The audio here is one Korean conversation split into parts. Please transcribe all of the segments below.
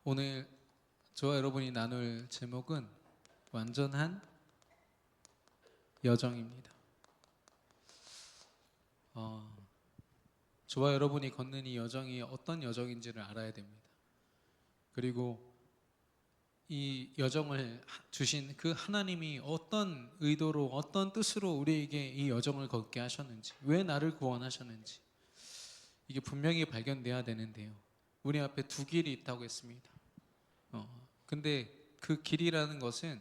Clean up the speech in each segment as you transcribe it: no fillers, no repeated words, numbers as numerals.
오늘 저와 여러분이 나눌 제목은 완전한 여정입니다. 저와 여러분이 걷는 이 여정이 어떤 여정인지를 알아야 됩니다. 그리고 이 여정을 주신 그 하나님이 어떤 의도로, 어떤 뜻으로 우리에게 이 여정을 걷게 하셨는지, 왜 나를 구원하셨는지, 이게 분명히 발견돼야 되는데요. 우리 앞에 두 길이 있다고 했습니다. 근데 그 길이라는 것은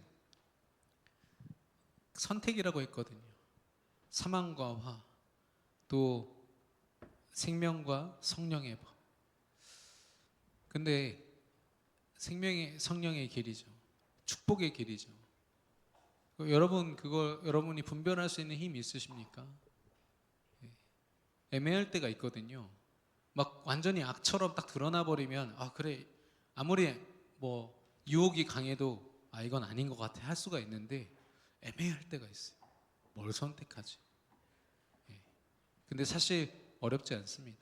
선택이라고 했거든요. 사망과 화, 또 생명과 성령의 법. 근데 생명의 성령의 길이죠. 축복의 길이죠. 여러분이 분별할 수 있는 힘이 있으십니까? 애매할 때가 있거든요. 막 완전히 악처럼 딱 드러나 버리면 그래, 아무리 뭐 유혹이 강해도 이건 아닌 것 같아 할 수가 있는데 애매할 때가 있어요. 뭘 선택하지? 근데 사실 어렵지 않습니다.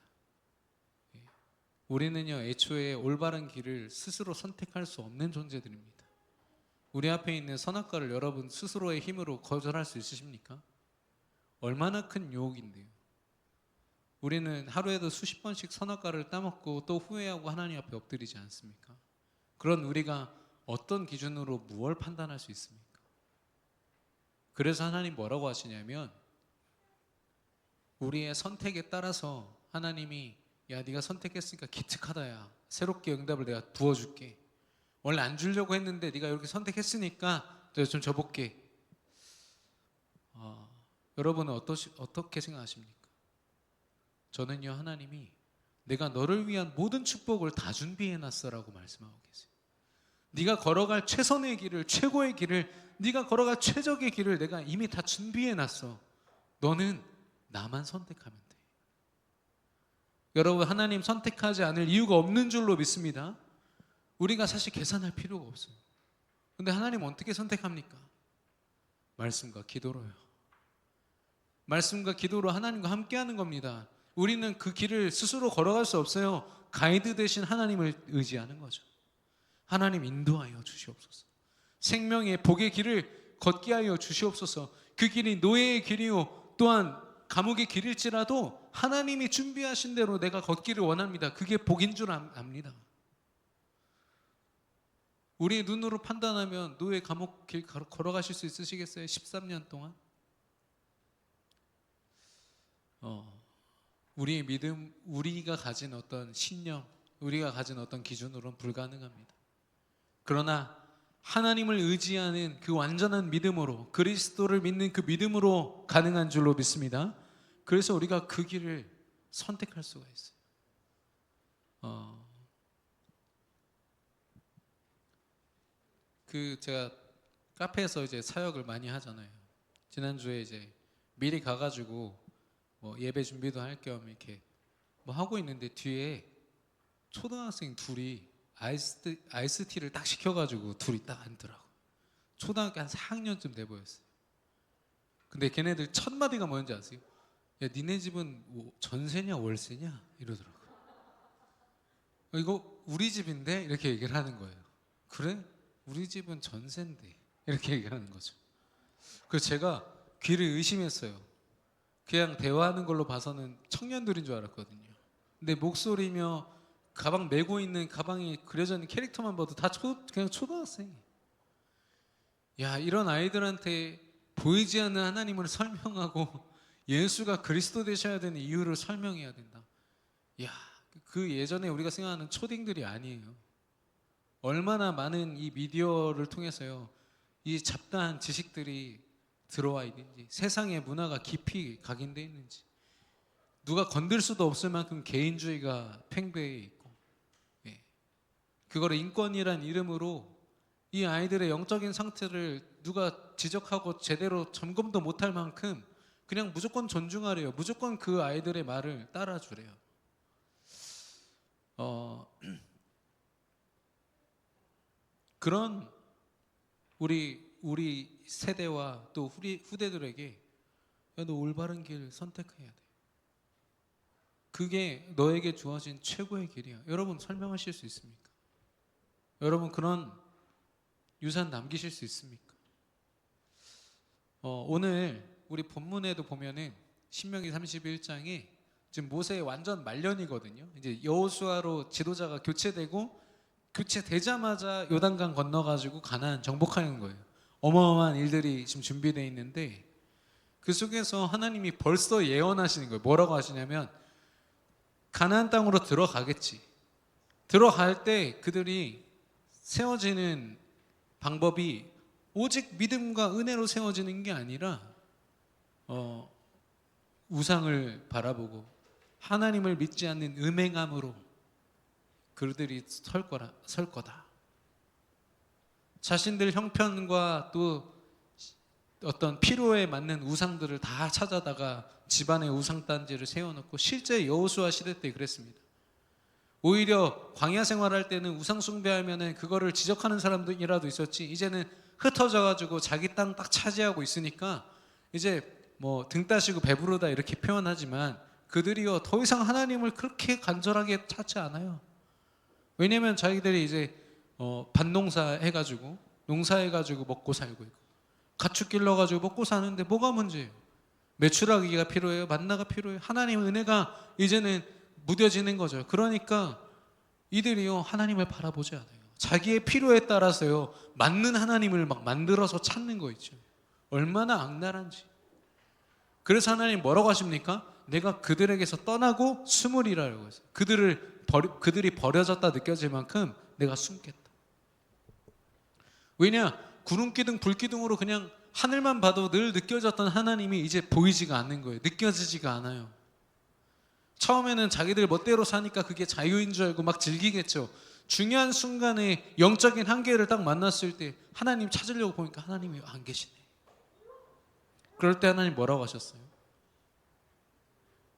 우리는요, 애초에 올바른 길을 스스로 선택할 수 없는 존재들입니다. 우리 앞에 있는 선악과를 여러분 스스로의 힘으로 거절할 수 있으십니까? 얼마나 큰 유혹인데요. 우리는 하루에도 수십 번씩 선악과를 따먹고 또 후회하고 하나님 앞에 엎드리지 않습니까? 그런 우리가 어떤 기준으로 무엇을 판단할 수 있습니까? 그래서 하나님 뭐라고 하시냐면, 우리의 선택에 따라서 하나님이 야, 네가 선택했으니까 기특하다. 야, 새롭게 응답을 내가 부어줄게. 원래 안 주려고 했는데 네가 이렇게 선택했으니까 내가 좀 줘볼게. 여러분은 어떻게 생각하십니까? 저는요, 하나님이 내가 너를 위한 모든 축복을 다 준비해놨어라고 말씀하고 계세요. 네가 걸어갈 최선의 길을, 최고의 길을, 네가 걸어갈 최적의 길을 내가 이미 다 준비해놨어. 너는 나만 선택하면 돼. 여러분, 하나님 선택하지 않을 이유가 없는 줄로 믿습니다. 우리가 사실 계산할 필요가 없어요. 근데 하나님 어떻게 선택합니까? 말씀과 기도로요. 말씀과 기도로 하나님과 함께하는 겁니다. 우리는 그 길을 스스로 걸어갈 수 없어요. 가이드 대신 하나님을 의지하는 거죠. 하나님 인도하여 주시옵소서. 생명의 복의 길을 걷게 하여 주시옵소서. 그 길이 노예의 길이요 또한 감옥의 길일지라도 하나님이 준비하신 대로 내가 걷기를 원합니다. 그게 복인 줄 압니다. 우리의 눈으로 판단하면 노예 감옥 길 걸어가실 수 있으시겠어요? 13년 동안? 우리의 믿음, 우리가 가진 어떤 신념, 우리가 가진 어떤 기준으로는 불가능합니다. 그러나 하나님을 의지하는 그 완전한 믿음으로, 그리스도를 믿는 그 믿음으로 가능한 줄로 믿습니다. 그래서 우리가 그 길을 선택할 수가 있어요. 제가 카페에서 이제 사역을 많이 하잖아요. 지난주에 이제 미리 가가지고 뭐 예배 준비도 할 겸 이렇게 뭐 하고 있는데 뒤에 초등학생 둘이 아이스티를 딱 시켜가지고 둘이 딱 앉더라고. 초등학교 한 4학년쯤 돼 보였어요. 근데 걔네들 첫 마디가 뭐였는지 아세요? 야, 니네 집은 뭐 전세냐 월세냐? 이러더라고. 이거 우리 집인데? 이렇게 얘기를 하는 거예요. 그래? 우리 집은 전세인데. 이렇게 얘기를 하는 거죠. 그래서 제가 귀를 의심했어요. 그냥 대화하는 걸로 봐서는 청년들인 줄 알았거든요. 근데 목소리며 가방 메고 있는 가방이 그려져 있는 캐릭터만 봐도 다 그냥 초등학생. 야, 이런 아이들한테 보이지 않는 하나님을 설명하고 예수가 그리스도 되셔야 되는 이유를 설명해야 된다. 야, 그 예전에 우리가 생각하는 초딩들이 아니에요. 얼마나 많은 이 미디어를 통해서요, 이 잡다한 지식들이 들어와 있는지, 세상의 문화가 깊이 각인되어 있는지, 누가 건들 수도 없을 만큼 개인주의가 팽배해 있고, 그거를 인권이란 이름으로 이 아이들의 영적인 상태를 누가 지적하고 제대로 점검도 못할 만큼 그냥 무조건 존중하래요. 무조건 그 아이들의 말을 따라주래요. 그런 우리 세대와 또 후대들에게 야, 너 올바른 길 선택해야 돼. 그게 너에게 주어진 최고의 길이야. 여러분 설명하실 수 있습니까? 여러분 그런 유산 남기실 수 있습니까? 오늘 우리 본문에도 보면은 신명기 31장에 지금 모세의 완전 말년이거든요. 이제 여호수아로 지도자가 교체되고 교체되자마자 요단강 건너가지고 가나안 정복하는 거예요. 어마어마한 일들이 지금 준비되어 있는데 그 속에서 하나님이 벌써 예언하시는 거예요. 뭐라고 하시냐면 가나안 땅으로 들어가겠지. 들어갈 때 그들이 세워지는 방법이 오직 믿음과 은혜로 세워지는 게 아니라 우상을 바라보고 하나님을 믿지 않는 음행함으로 그들이 설 거다. 자신들 형편과 또 어떤 필요에 맞는 우상들을 다 찾아다가 집안에 우상단지를 세워놓고 실제 여호수아 시대 때 그랬습니다. 오히려 광야 생활할 때는 우상 숭배하면은 그거를 지적하는 사람들이라도 있었지, 이제는 흩어져 가지고 자기 땅 딱 차지하고 있으니까 이제 뭐 등 따시고 배부르다 이렇게 표현하지만 그들이요 더 이상 하나님을 그렇게 간절하게 찾지 않아요. 왜냐면 자기들이 이제 밭농사 해가지고 농사해가지고 먹고 살고 있고 가축 길러가지고 먹고 사는데 뭐가 문제예요? 매출하기가 필요해요? 만나가 필요해요? 하나님의 은혜가 이제는 무뎌지는 거죠. 그러니까 이들이요 하나님을 바라보지 않아요. 자기의 필요에 따라서요 맞는 하나님을 막 만들어서 찾는 거 있죠. 얼마나 악랄한지. 그래서 하나님 뭐라고 하십니까? 내가 그들에게서 떠나고 숨으리라고 해서 그들이 버려졌다 느껴질 만큼 내가 숨겠다. 왜냐? 구름기둥 불기둥으로 그냥 하늘만 봐도 늘 느껴졌던 하나님이 이제 보이지가 않는 거예요. 느껴지지가 않아요. 처음에는 자기들 멋대로 사니까 그게 자유인 줄 알고 막 즐기겠죠. 중요한 순간에 영적인 한계를 딱 만났을 때 하나님 찾으려고 보니까 하나님이 안 계시네. 그럴 때 하나님 뭐라고 하셨어요?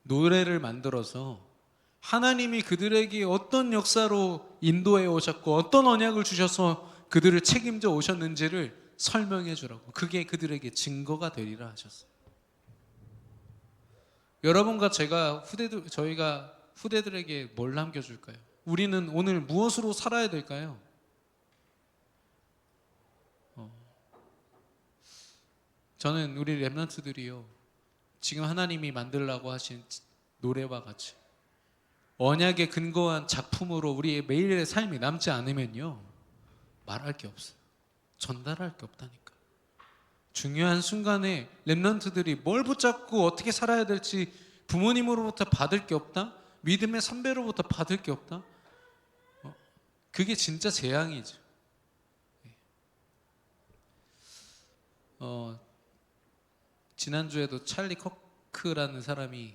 노래를 만들어서 하나님이 그들에게 어떤 역사로 인도해 오셨고 어떤 언약을 주셔서 그들을 책임져 오셨는지를 설명해 주라고. 그게 그들에게 증거가 되리라 하셨어요. 여러분과 저희가 후대들에게 뭘 남겨줄까요? 우리는 오늘 무엇으로 살아야 될까요? 저는 우리 렘넌트들이요 지금 하나님이 만들라고 하신 노래와 같이 언약에 근거한 작품으로 우리의 매일의 삶이 남지 않으면요 말할 게 없어요. 전달할 게 없다니까. 중요한 순간에 렘넌트들이 뭘 붙잡고 어떻게 살아야 될지 부모님으로부터 받을 게 없다? 믿음의 선배로부터 받을 게 없다? 그게 진짜 재앙이죠. 지난주에도 찰리 커크라는 사람이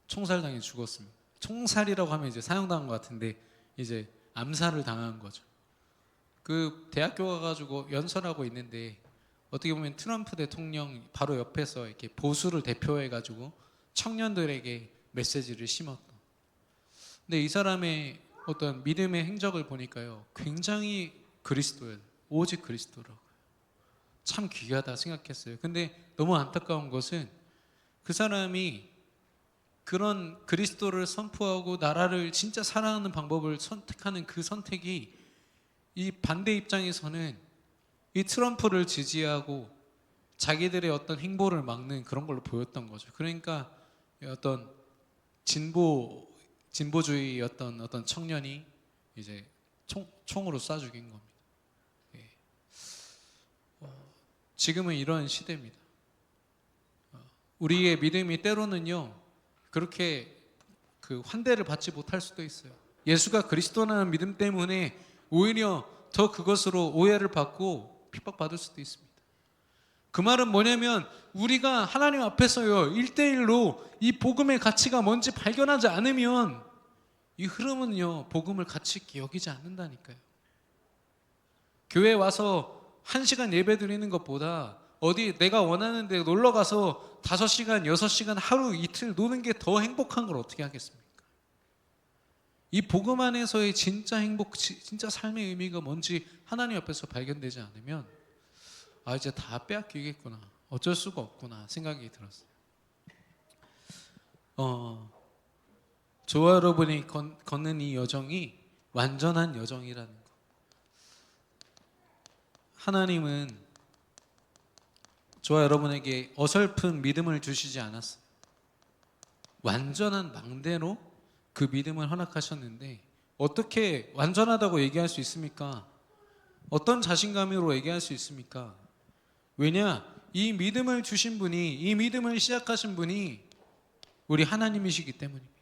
총살당해 죽었습니다. 총살이라고 하면 이제 사형당한 것 같은데 이제 암살을 당한 거죠. 그 대학교 가가지고 연설하고 있는데 어떻게 보면 트럼프 대통령 바로 옆에서 이렇게 보수를 대표해가지고 청년들에게 메시지를 심었던. 근데 이 사람의 어떤 믿음의 행적을 보니까요 굉장히 그리스도예요. 오직 그리스도라고요. 참 귀하다 생각했어요. 근데 너무 안타까운 것은 그 사람이 그런 그리스도를 선포하고 나라를 진짜 사랑하는 방법을 선택하는 그 선택이 이 반대 입장에서는 이 트럼프를 지지하고 자기들의 어떤 행보를 막는 그런 걸로 보였던 거죠. 그러니까 어떤 진보주의 어떤 청년이 이제 총으로 쏴 죽인 겁니다. 예. 지금은 이런 시대입니다. 우리의 믿음이 때로는요 그렇게 그 환대를 받지 못할 수도 있어요. 예수가 그리스도라는 믿음 때문에 오히려 더 그것으로 오해를 받고 핍박받을 수도 있습니다. 그 말은 뭐냐면 우리가 하나님 앞에서요 1대1로 이 복음의 가치가 뭔지 발견하지 않으면 이 흐름은요 복음을 가치 있게 여기지 않는다니까요. 교회 와서 1시간 예배 드리는 것보다 어디 내가 원하는 데 놀러 가서 5시간 6시간 하루 이틀 노는 게 더 행복한 걸 어떻게 하겠습니까? 이 복음 안에서의 진짜 행복, 진짜 삶의 의미가 뭔지 하나님 앞에서 발견되지 않으면 이제 다 빼앗기겠구나, 어쩔 수가 없구나 생각이 들었어요. 저와 여러분이 걷는 이 여정이 완전한 여정이라는 거. 하나님은 저와 여러분에게 어설픈 믿음을 주시지 않았어요. 완전한 망대로 그 믿음을 허락하셨는데, 어떻게 완전하다고 얘기할 수 있습니까? 어떤 자신감으로 얘기할 수 있습니까? 왜냐? 이 믿음을 주신 분이, 이 믿음을 시작하신 분이 우리 하나님이시기 때문입니다.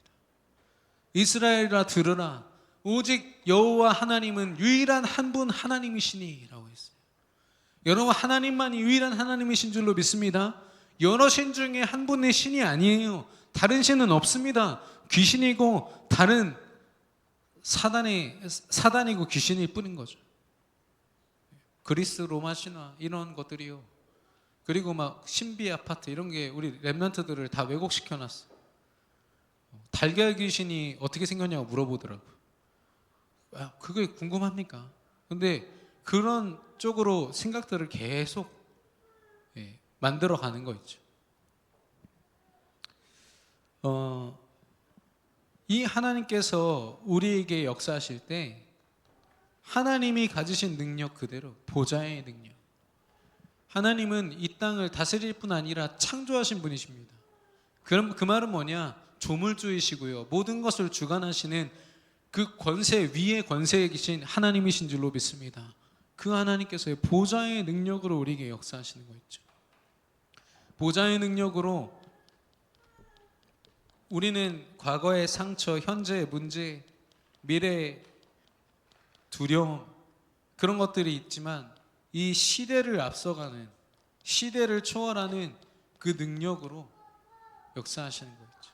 이스라엘아 들으라, 오직 여호와 하나님은 유일한 한 분 하나님이시니 라고 했어요. 여러분, 하나님만이 유일한 하나님이신 줄로 믿습니다. 여러 신 중에 한 분의 신이 아니에요. 다른 신은 없습니다. 귀신이고 다른 사단이고 귀신일 뿐인 거죠. 그리스 로마 신화 이런 것들이요. 그리고 막 신비 아파트 이런 게 우리 랩런트들을 다 왜곡시켜 놨어. 달걀 귀신이 어떻게 생겼냐고 물어보더라고요. 그게 궁금합니까? 근데 그런 쪽으로 생각들을 계속 만들어 가는 거 있죠. 이 하나님께서 우리에게 역사하실 때 하나님이 가지신 능력 그대로, 보좌의 능력, 하나님은 이 땅을 다스릴 뿐 아니라 창조하신 분이십니다. 그럼 그 말은 뭐냐? 조물주이시고요, 모든 것을 주관하시는 그 권세 위에 권세에 계신 하나님이신 줄로 믿습니다. 그 하나님께서의 보좌의 능력으로 우리에게 역사하시는 거 있죠. 보좌의 능력으로 우리는 과거의 상처, 현재의 문제, 미래의 두려움, 그런 것들이 있지만 이 시대를 앞서가는, 시대를 초월하는 그 능력으로 역사하시는 거죠.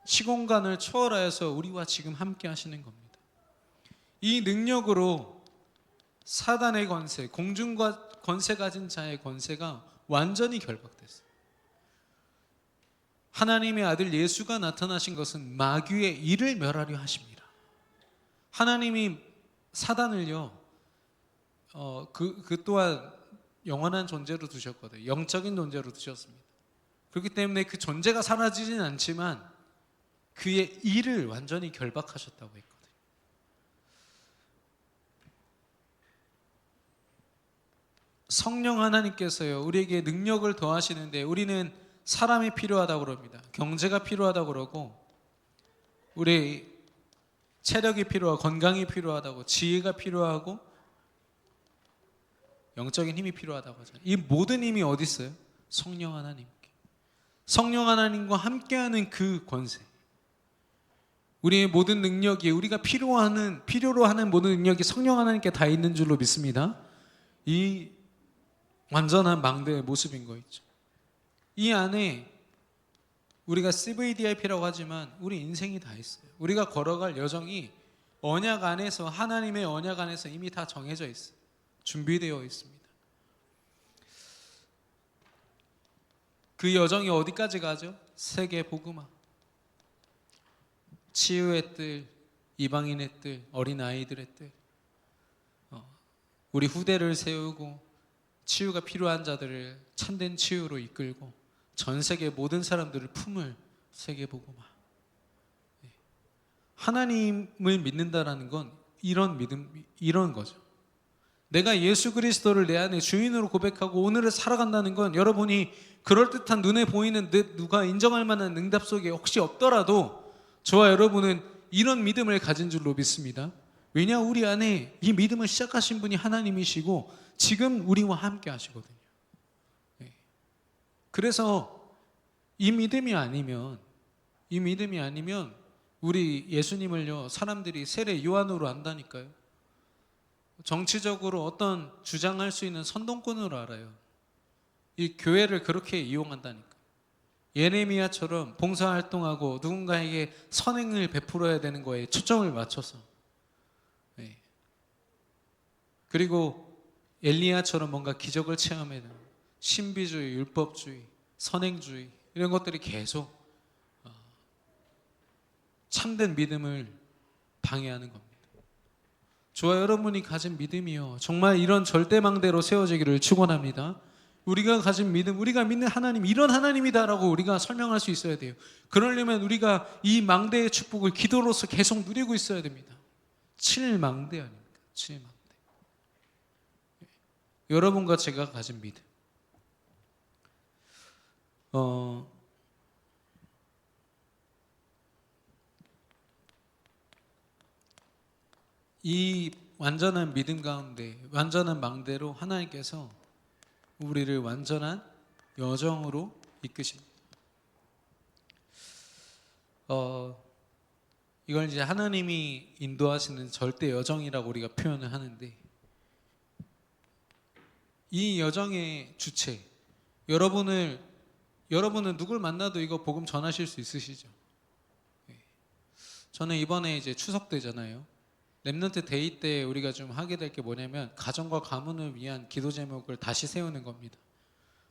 시공간을 초월하여서 우리와 지금 함께 하시는 겁니다. 이 능력으로 사단의 권세, 공중과 권세 가진 자의 권세가 완전히 결박됐어요. 하나님의 아들 예수가 나타나신 것은 마귀의 일을 멸하려 하십니다. 하나님이 사단을요, 그 또한 영원한 존재로 두셨거든요. 영적인 존재로 두셨습니다. 그렇기 때문에 그 존재가 사라지진 않지만 그의 일을 완전히 결박하셨다고 했거든요. 성령 하나님께서요, 우리에게 능력을 더하시는데 우리는 사람이 필요하다고 그럽니다. 경제가 필요하다고 그러고, 우리 체력이 필요하고, 건강이 필요하다고, 지혜가 필요하고, 영적인 힘이 필요하다고 하잖아요. 이 모든 힘이 어디 있어요? 성령 하나님께. 성령 하나님과 함께하는 그 권세, 우리의 모든 능력이, 우리가 필요로 하는 모든 능력이 성령 하나님께 다 있는 줄로 믿습니다. 이 완전한 망대의 모습인 거 있죠. 이 안에 우리가 CVDIP라고 하지만 우리 인생이 다 있어요. 우리가 걸어갈 여정이 언약 안에서, 하나님의 언약 안에서 이미 다 정해져 있어요. 준비되어 있습니다. 그 여정이 어디까지 가죠? 세계 복음화, 치유의 뜰, 이방인의 뜰, 어린아이들의 뜰, 우리 후대를 세우고 치유가 필요한 자들을 참된 치유로 이끌고 전 세계 모든 사람들을 품을 세계 복음화. 하나님을 믿는다라는 건 이런 믿음, 이런 거죠. 내가 예수 그리스도를 내 안에 주인으로 고백하고 오늘을 살아간다는 건, 여러분이 그럴듯한 눈에 보이는 누가 인정할 만한 응답 속에 혹시 없더라도 저와 여러분은 이런 믿음을 가진 줄로 믿습니다. 왜냐? 우리 안에 이 믿음을 시작하신 분이 하나님이시고 지금 우리와 함께 하시거든요. 그래서 이 믿음이 아니면 우리 예수님을요, 사람들이 세례 요한으로 안다니까요. 정치적으로 어떤 주장할 수 있는 선동꾼으로 알아요. 이 교회를 그렇게 이용한다니까. 예레미야처럼 봉사활동하고 누군가에게 선행을 베풀어야 되는 거에 초점을 맞춰서, 그리고 엘리야처럼 뭔가 기적을 체험해야 되는 신비주의, 율법주의, 선행주의, 이런 것들이 계속 참된 믿음을 방해하는 겁니다. 저와 여러분이 가진 믿음이요, 정말 이런 절대망대로 세워지기를 축원합니다. 우리가 가진 믿음, 우리가 믿는 하나님, 이런 하나님이다라고 우리가 설명할 수 있어야 돼요. 그러려면 우리가 이 망대의 축복을 기도로서 계속 누리고 있어야 됩니다. 7망대 아닙니까? 7망대. 여러분과 제가 가진 믿음. 이 완전한 믿음 가운데, 완전한 망대로 하나님께서 우리를 완전한 여정으로 이끄십니다. 이걸 이제 하나님이 인도하시는 절대 여정이라고 우리가 표현을 하는데, 이 여정의 주체, 여러분은 누굴 만나도 이거 복음 전하실 수 있으시죠? 저는 이번에 이제 추석 때잖아요. 렘넌트 데이 때 우리가 좀 하게 될 게 뭐냐면, 가정과 가문을 위한 기도 제목을 다시 세우는 겁니다.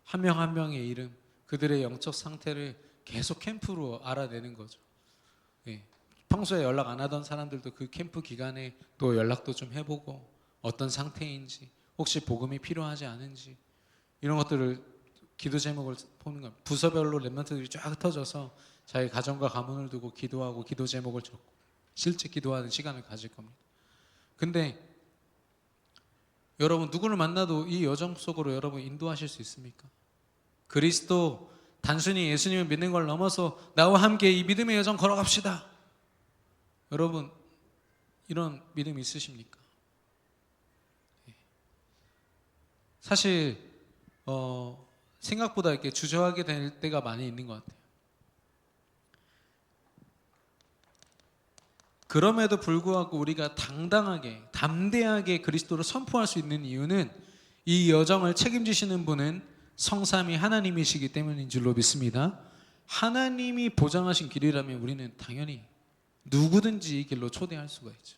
한 명 한 명의 이름, 그들의 영적 상태를 계속 캠프로 알아내는 거죠. 평소에 연락 안 하던 사람들도 그 캠프 기간에 또 연락도 좀 해보고, 어떤 상태인지, 혹시 복음이 필요하지 않은지, 이런 것들을 기도 제목을 보는 겁니다. 부서별로 렘넌트들이 쫙 흩어져서 자기 가정과 가문을 두고 기도하고 기도 제목을 적고 실제 기도하는 시간을 가질 겁니다. 근데 여러분, 누구를 만나도 이 여정 속으로 여러분 인도하실 수 있습니까? 그리스도, 단순히 예수님을 믿는 걸 넘어서 나와 함께 이 믿음의 여정 걸어갑시다. 여러분, 이런 믿음 있으십니까? 사실 생각보다 이렇게 주저하게 될 때가 많이 있는 것 같아요. 그럼에도 불구하고 우리가 당당하게, 담대하게 그리스도를 선포할 수 있는 이유는, 이 여정을 책임지시는 분은 성삼위 하나님이시기 때문인 줄로 믿습니다. 하나님이 보장하신 길이라면 우리는 당연히 누구든지 이 길로 초대할 수가 있죠.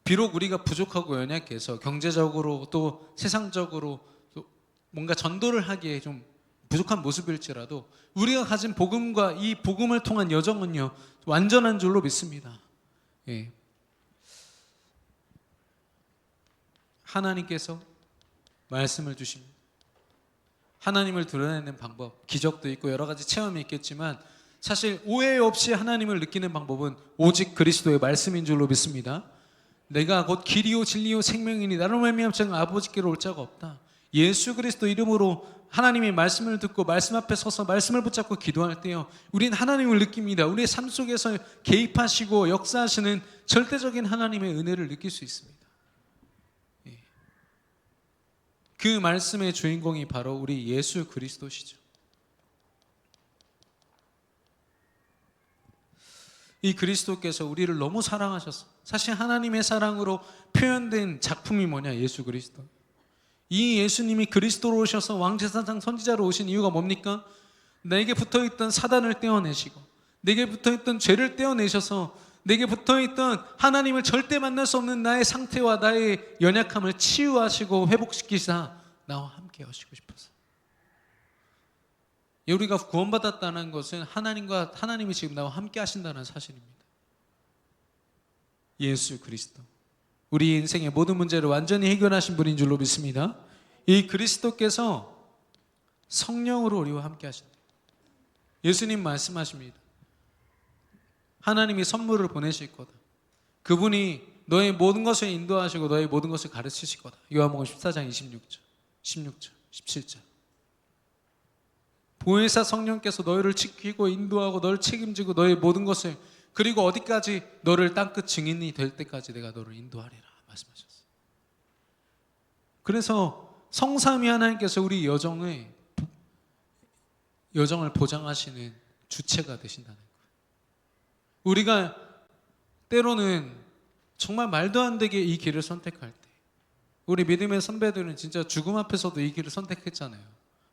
비록 우리가 부족하고 연약해서 경제적으로 또 세상적으로 또 뭔가 전도를 하기에 좀 부족한 모습일지라도, 우리가 가진 복음과 이 복음을 통한 여정은요, 완전한 줄로 믿습니다. 하나님께서 말씀을 주십니다. 하나님을 드러내는 방법, 기적도 있고 여러 가지 체험이 있겠지만, 사실 오해 없이 하나님을 느끼는 방법은 오직 그리스도의 말씀인 줄로 믿습니다. 내가 곧 길이요 진리요 생명이니 나로 말미암아 아버지께로 올 자가 없다. 예수 그리스도 이름으로 하나님의 말씀을 듣고 말씀 앞에 서서 말씀을 붙잡고 기도할 때요, 우리는 하나님을 느낍니다. 우리의 삶 속에서 개입하시고 역사하시는 절대적인 하나님의 은혜를 느낄 수 있습니다. 그 말씀의 주인공이 바로 우리 예수 그리스도시죠. 이 그리스도께서 우리를 너무 사랑하셔서, 사실 하나님의 사랑으로 표현된 작품이 뭐냐? 예수 그리스도. 이 예수님이 그리스도로 오셔서 왕제사장 선지자로 오신 이유가 뭡니까? 내게 붙어있던 사단을 떼어내시고, 내게 붙어있던 죄를 떼어내셔서, 내게 붙어있던 하나님을 절대 만날 수 없는 나의 상태와 나의 연약함을 치유하시고 회복시키사 나와 함께 하시고 싶어서. 우리가 구원받았다는 것은 하나님이 지금 나와 함께 하신다는 사실입니다. 예수 그리스도, 우리 인생의 모든 문제를 완전히 해결하신 분인 줄로 믿습니다. 이 그리스도께서 성령으로 우리와 함께 하신다. 예수님 말씀하십니다. 하나님이 선물을 보내실 거다. 그분이 너의 모든 것을 인도하시고 너의 모든 것을 가르치실 거다. 요한복음 14장 26절, 16절, 17절. 보혜사 성령께서 너희를 지키고 인도하고 너를 책임지고 너의 모든 것을, 그리고 어디까지? 너를 땅끝 증인이 될 때까지 내가 너를 인도하리라 말씀하셨어요. 그래서 성삼위 하나님께서 우리 여정을 보장하시는 주체가 되신다는 거예요. 우리가 때로는 정말 말도 안 되게 이 길을 선택할 때, 우리 믿음의 선배들은 진짜 죽음 앞에서도 이 길을 선택했잖아요.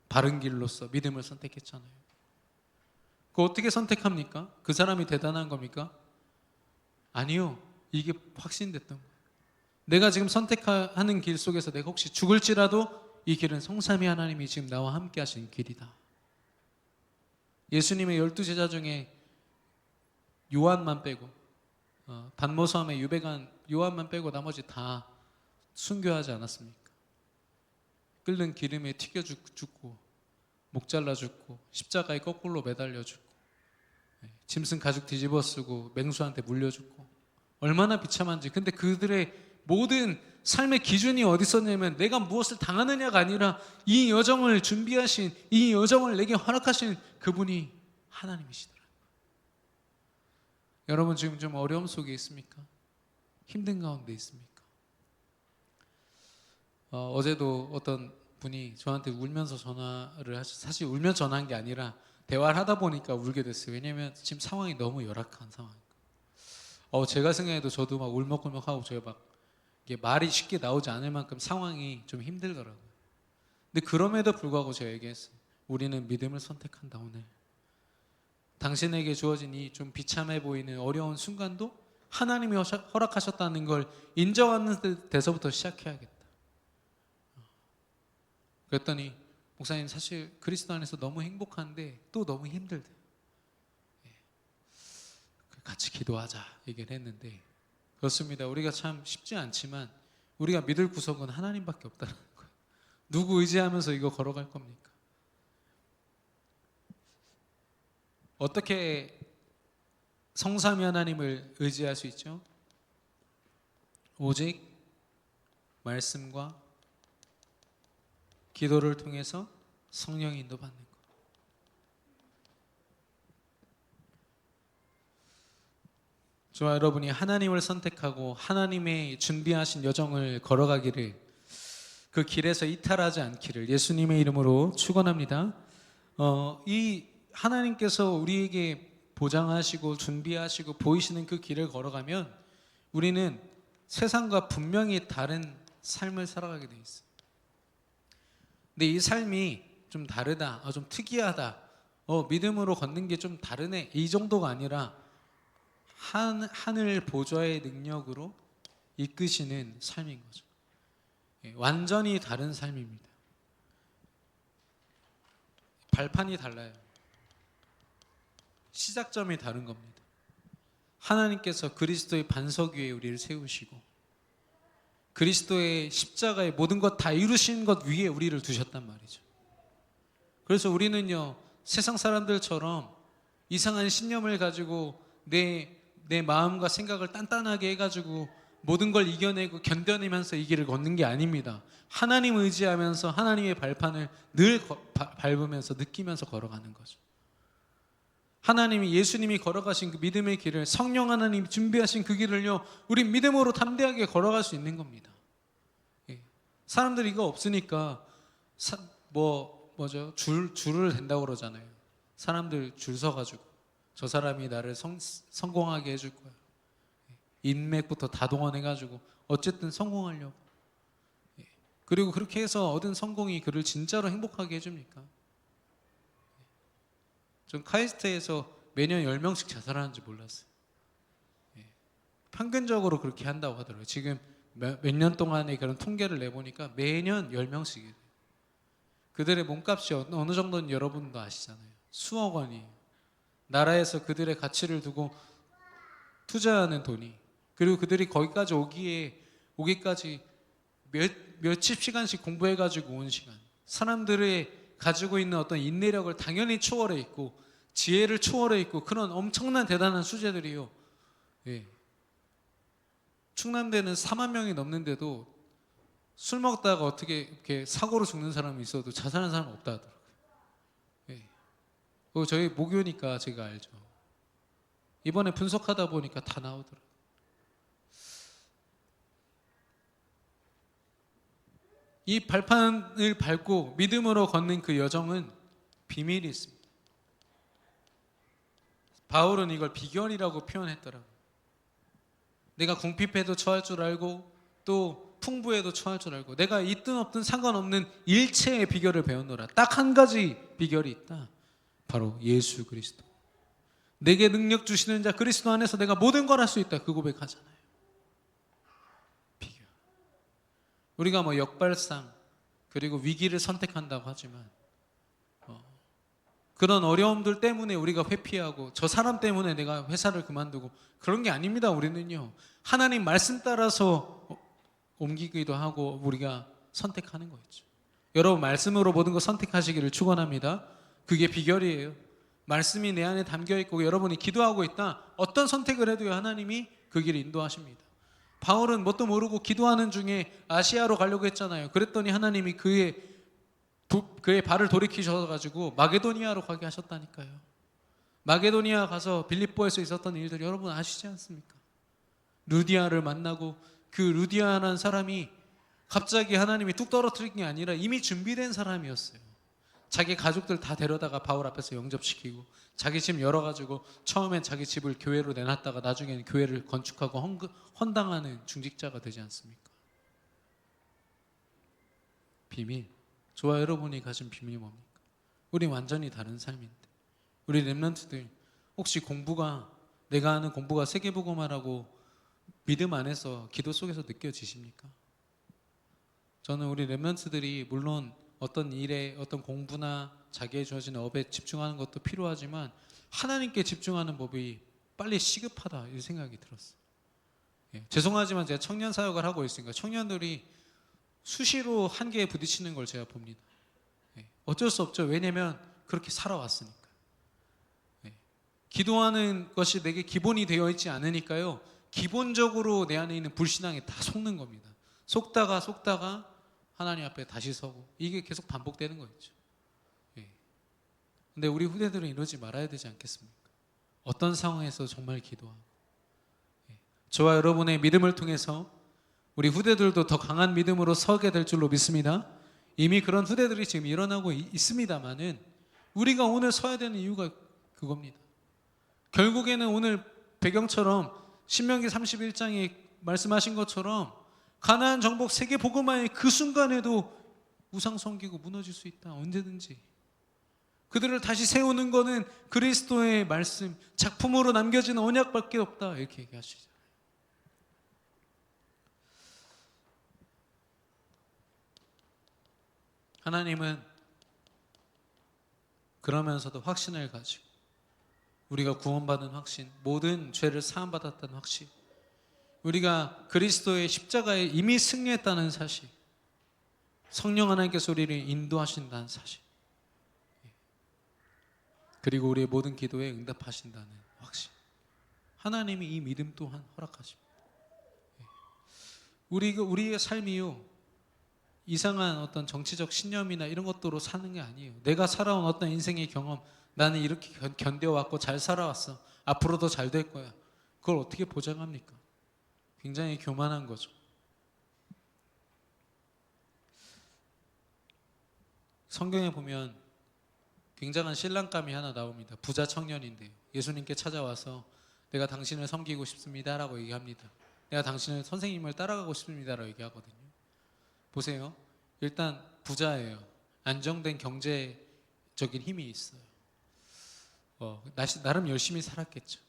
바른 길로서 믿음을 선택했잖아요. 그거 어떻게 선택합니까? 그 사람이 대단한 겁니까? 아니요. 이게 확신됐던 거예요. 내가 지금 선택하는 길 속에서 내가 혹시 죽을지라도 이 길은 성삼위 하나님이 지금 나와 함께 하시는 길이다. 예수님의 12제자 중에 요한만 빼고, 반모섬에 유배간 요한만 빼고 나머지 다 순교하지 않았습니까? 끓는 기름에 튀겨 죽고, 목 잘라 죽고, 십자가에 거꾸로 매달려 죽고, 짐승 가죽 뒤집어 쓰고, 맹수한테 물려 죽고, 얼마나 비참한지. 근데 그들의 모든 삶의 기준이 어디 있었냐면 내가 무엇을 당하느냐가 아니라 이 여정을 준비하신, 이 여정을 내게 허락하신 그분이 하나님이시더라고요. 여러분 지금 좀 어려움 속에 있습니까? 힘든 가운데 있습니까? 어제도 어떤 분이 저한테 울면서 전화를 사실 울면 전화한 게 아니라 대화를 하다 보니까 울게 됐어요. 왜냐면 지금 상황이 너무 열악한 상황이고, 제가 생각해도 저도 막 울먹울먹하고 제가 막 이게 말이 쉽게 나오지 않을 만큼 상황이 좀 힘들더라고요. 근데 그럼에도 불구하고 제가 얘기했어요. 우리는 믿음을 선택한다. 오늘 당신에게 주어진 이 좀 비참해 보이는 어려운 순간도 하나님이 허락하셨다는 걸 인정하는 데서부터 시작해야겠다. 그랬더니 목사님 사실 그리스도 안에서 너무 행복한데 또 너무 힘들대. 같이 기도하자 얘기를 했는데, 그렇습니다. 우리가 참 쉽지 않지만 우리가 믿을 구석은 하나님밖에 없다는 거예요. 누구 의지하면서 이거 걸어갈 겁니까? 어떻게 성삼위 하나님을 의지할 수 있죠? 오직 말씀과 기도를 통해서 성령의 인도받는 것. 저와 여러분이 하나님을 선택하고 하나님의 준비하신 여정을 걸어가기를, 그 길에서 이탈하지 않기를 예수님의 이름으로 축원합니다. 이 하나님께서 우리에게 보장하시고 준비하시고 보이시는 그 길을 걸어가면 우리는 세상과 분명히 다른 삶을 살아가게 돼 있어요. 근데 이 삶이 좀 다르다, 좀 특이하다, 믿음으로 걷는 게 좀 다르네, 이 정도가 아니라 하늘 보좌의 능력으로 이끄시는 삶인 거죠. 완전히 다른 삶입니다. 발판이 달라요. 시작점이 다른 겁니다. 하나님께서 그리스도의 반석 위에 우리를 세우시고 그리스도의 십자가의 모든 것 다 이루신 것 위에 우리를 두셨단 말이죠. 그래서 우리는요, 세상 사람들처럼 이상한 신념을 가지고 내 마음과 생각을 단단하게 해가지고 모든 걸 이겨내고 견뎌내면서 이 길을 걷는 게 아닙니다. 하나님 의지하면서 하나님의 발판을 늘 밟으면서 느끼면서 걸어가는 거죠. 하나님이, 예수님이 걸어가신 그 믿음의 길을, 성령 하나님이 준비하신 그 길을요, 우리 믿음으로 담대하게 걸어갈 수 있는 겁니다. 사람들이 이거 없으니까 줄을 댄다고 그러잖아요. 사람들 줄 서가지고 저 사람이 나를 성공하게 해줄 거야. 인맥부터 다 동원해가지고 어쨌든 성공하려고. 그리고 그렇게 해서 얻은 성공이 그를 진짜로 행복하게 해줍니까? 전 카이스트에서 매년 10명씩 자살하는지 몰랐어요. 평균적으로 그렇게 한다고 하더라고요. 지금 몇 년 동안의 그런 통계를 내보니까 매년 10명씩이에요. 그들의 몸값이 어느 정도는 여러분도 아시잖아요. 수억 원이에요. 나라에서 그들의 가치를 두고 투자하는 돈이, 그리고 그들이 거기까지 오기까지 몇십 시간씩 공부해가지고 온 시간, 사람들의 가지고 있는 어떤 인내력을 당연히 초월해 있고 지혜를 초월해 있고 그런 엄청난 대단한 수재들이요. 충남대는 4만 명이 넘는데도 술 먹다가 어떻게 이렇게 사고로 죽는 사람이 있어도 자살하는 사람은 없다 하더라고요. 저희 모교니까 제가 알죠. 이번에 분석하다 보니까 다 나오더라고요. 이 발판을 밟고 믿음으로 걷는 그 여정은 비밀이 있습니다. 바울은 이걸 비결이라고 표현했더라고요. 내가 궁핍해도 처할 줄 알고 또 풍부해도 처할 줄 알고 내가 있든 없든 상관없는 일체의 비결을 배웠노라. 딱 한 가지 비결이 있다. 바로 예수 그리스도. 내게 능력 주시는 자 그리스도 안에서 내가 모든 걸 할 수 있다. 그 고백하잖아요. 비결. 우리가 역발상 그리고 위기를 선택한다고 하지만 그런 어려움들 때문에 우리가 회피하고 저 사람 때문에 내가 회사를 그만두고 그런 게 아닙니다. 우리는요, 하나님 말씀 따라서 옮기기도 하고 우리가 선택하는 거였죠. 여러분 말씀으로 모든 거 선택하시기를 축원합니다. 그게 비결이에요. 말씀이 내 안에 담겨 있고 여러분이 기도하고 있다. 어떤 선택을 해도요, 하나님이 그 길을 인도하십니다. 바울은 뭣도 모르고 기도하는 중에 아시아로 가려고 했잖아요. 그랬더니 하나님이 그의 발을 돌이키셔가지고 마게도니아로 가게 하셨다니까요. 마게도니아 가서 빌립보에서 있었던 일들 여러분 아시지 않습니까? 루디아를 만나고 그 루디아라는 사람이 갑자기 하나님이 뚝 떨어뜨린 게 아니라 이미 준비된 사람이었어요. 자기 가족들 다 데려다가 바울 앞에서 영접시키고 자기 집 열어가지고 처음엔 자기 집을 교회로 내놨다가 나중에는 교회를 건축하고 헌당하는 중직자가 되지 않습니까? 비밀. 저와 여러분이 가진 비밀이 뭡니까? 우리 완전히 다른 삶인데 우리 렘넌트들 혹시 내가 하는 공부가 세계복음화라고 믿음 안에서 기도 속에서 느껴지십니까? 저는 우리 렘넌트들이 물론 어떤 일에 어떤 공부나 자기의 주어진 업에 집중하는 것도 필요하지만 하나님께 집중하는 법이 빨리 시급하다 이 생각이 들었어요. 죄송하지만 제가 청년 사역을 하고 있으니까 청년들이 수시로 한계에 부딪히는 걸 제가 봅니다. 어쩔 수 없죠. 왜냐하면 그렇게 살아왔으니까. 기도하는 것이 내게 기본이 되어 있지 않으니까요. 기본적으로 내 안에 있는 불신앙에 다 속는 겁니다. 속다가 하나님 앞에 다시 서고 이게 계속 반복되는 거죠. 근데 우리 후대들은 이러지 말아야 되지 않겠습니까? 어떤 상황에서 정말 기도하고 저와 여러분의 믿음을 통해서 우리 후대들도 더 강한 믿음으로 서게 될 줄로 믿습니다. 이미 그런 후대들이 지금 일어나고 있습니다만은 우리가 오늘 서야 되는 이유가 그겁니다. 결국에는 오늘 배경처럼 신명기 31장에 말씀하신 것처럼 가나안 정복 세계 복음화의 그 순간에도 우상 섬기고 무너질 수 있다. 언제든지 그들을 다시 세우는 것은 그리스도의 말씀 작품으로 남겨진 언약밖에 없다 이렇게 얘기하시죠. 하나님은 그러면서도 확신을 가지고 우리가 구원받은 확신, 모든 죄를 사함받았다는 확신, 우리가 그리스도의 십자가에 이미 승리했다는 사실, 성령 하나님께서 우리를 인도하신다는 사실, 그리고 우리의 모든 기도에 응답하신다는 확신, 하나님이 이 믿음 또한 허락하십니다. 우리의 삶이요 이상한 어떤 정치적 신념이나 이런 것들로 사는 게 아니에요. 내가 살아온 어떤 인생의 경험, 나는 이렇게 견뎌왔고 잘 살아왔어, 앞으로도 잘 될 거야, 그걸 어떻게 보장합니까? 굉장히 교만한 거죠. 성경에 보면 굉장한 신랑감이 하나 나옵니다. 부자 청년인데요, 예수님께 찾아와서 내가 당신을 섬기고 싶습니다 라고 얘기합니다. 내가 당신을 선생님을 따라가고 싶습니다 라고 얘기하거든요. 보세요. 일단 부자예요. 안정된 경제적인 힘이 있어요. 나름 열심히 살았겠죠.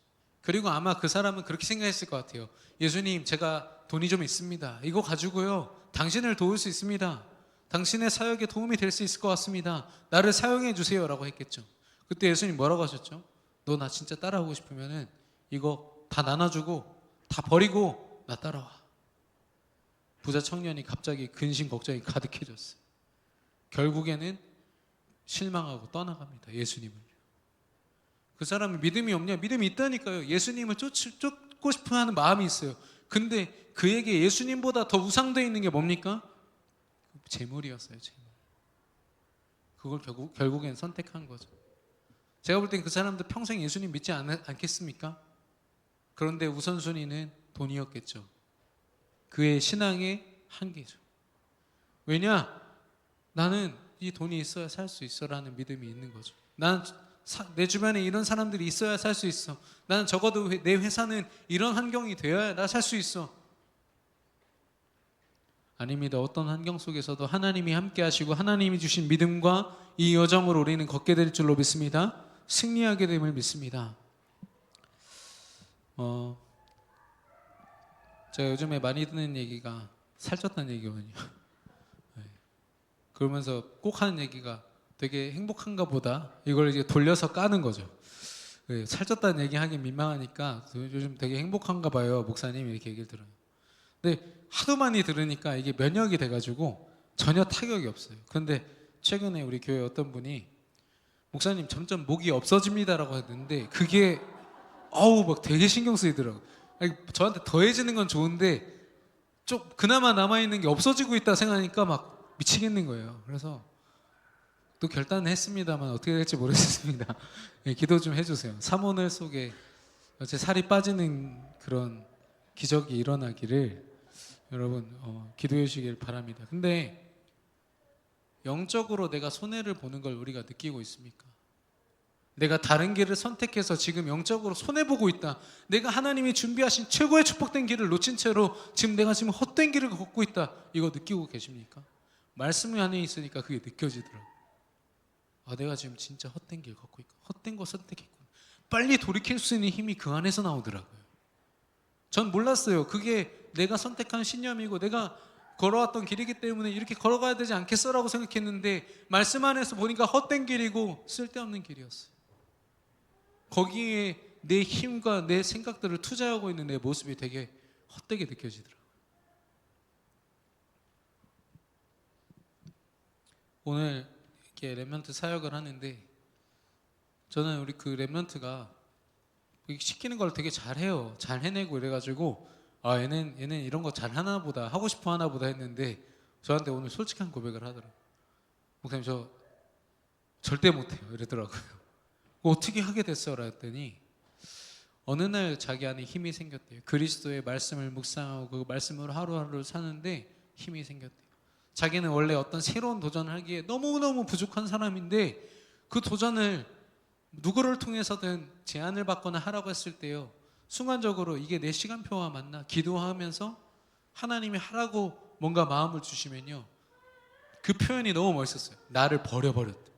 그리고 아마 그 사람은 그렇게 생각했을 것 같아요. 예수님, 제가 돈이 좀 있습니다. 이거 가지고요 당신을 도울 수 있습니다. 당신의 사역에 도움이 될 수 있을 것 같습니다. 나를 사용해 주세요 라고 했겠죠. 그때 예수님 뭐라고 하셨죠? 너 나 진짜 따라오고 싶으면은 이거 다 나눠주고 다 버리고 나 따라와. 부자 청년이 갑자기 근심 걱정이 가득해졌어요. 결국에는 실망하고 떠나갑니다. 예수님을. 그 사람은 믿음이 없냐? 믿음이 있다니까요. 예수님을 쫓고 싶어 하는 마음이 있어요. 근데 그에게 예수님보다 더 우상되어 있는 게 뭡니까? 재물이었어요. 재물. 그걸 결국엔 선택한 거죠. 제가 볼 땐 그 사람도 평생 예수님 믿지 않겠습니까? 그런데 우선순위는 돈이었겠죠. 그의 신앙의 한계죠. 왜냐? 나는 이 돈이 있어야 살 수 있어라는 믿음이 있는 거죠. 나는 내 주변에 이런 사람들이 있어야 살 수 있어. 나는 적어도 내 회사는 이런 환경이 되어야 나 살 수 있어. 아닙니다. 어떤 환경 속에서도 하나님이 함께 하시고 하나님이 주신 믿음과 이 여정을 우리는 걷게 될 줄로 믿습니다. 승리하게 됨을 믿습니다. 제가 요즘에 많이 듣는 얘기가 살쪘다는 얘기거든요. 그러면서 꼭 하는 얘기가 되게 행복한가 보다, 이걸 이제 돌려서 까는 거죠. 살쪘다는 얘기 하기 민망하니까 요즘 되게 행복한가 봐요 목사님, 이렇게 얘기를 들어요. 근데 하도 많이 들으니까 이게 면역이 돼가지고 전혀 타격이 없어요. 그런데 최근에 우리 교회 어떤 분이 목사님 점점 목이 없어집니다라고 했는데 그게 막 되게 신경 쓰이더라고요. 저한테 더해지는 건 좋은데 좀 그나마 남아있는 게 없어지고 있다 생각하니까 막 미치겠는 거예요. 그래서 또 결단은 했습니다만 어떻게 될지 모르겠습니다. 네, 기도 좀 해주세요. 사모늘 속에 제 살이 빠지는 그런 기적이 일어나기를 여러분 기도해 주시길 바랍니다. 근데 영적으로 내가 손해를 보는 걸 우리가 느끼고 있습니까? 내가 다른 길을 선택해서 지금 영적으로 손해보고 있다. 내가 하나님이 준비하신 최고의 축복된 길을 놓친 채로 지금 내가 지금 헛된 길을 걷고 있다. 이거 느끼고 계십니까? 말씀 안에 있으니까 그게 느껴지더라고요. 아, 내가 지금 진짜 헛된 길 걷고 있고 헛된 거 선택했구나. 빨리 돌이킬 수 있는 힘이 그 안에서 나오더라고요. 전 몰랐어요. 그게 내가 선택한 신념이고 내가 걸어왔던 길이기 때문에 이렇게 걸어가야 되지 않겠어라고 생각했는데 말씀 안에서 보니까 헛된 길이고 쓸데없는 길이었어요. 거기에 내 힘과 내 생각들을 투자하고 있는 내 모습이 되게 헛되게 느껴지더라고요. 오늘 이렇게 렘넌트 사역을 하는데 저는 우리 그 렘넌트가 시키는 걸 되게 잘해요. 잘 해내고 이래가지고 아 얘는 이런 거 잘하나 보다 하고 싶어 하나 보다 했는데 저한테 오늘 솔직한 고백을 하더라고요. 목사님 저 절대 못해요 이러더라고요. 어떻게 하게 됐어라 했더니 어느 날 자기 안에 힘이 생겼대요. 그리스도의 말씀을 묵상하고 그 말씀으로 하루하루를 사는데 힘이 생겼대요. 자기는 원래 어떤 새로운 도전을 하기에 너무너무 부족한 사람인데 그 도전을 누구를 통해서든 제안을 받거나 하라고 했을 때요 순간적으로 이게 내 시간표와 맞나 기도하면서 하나님이 하라고 뭔가 마음을 주시면요 그 표현이 너무 멋있었어요. 나를 버려버렸다.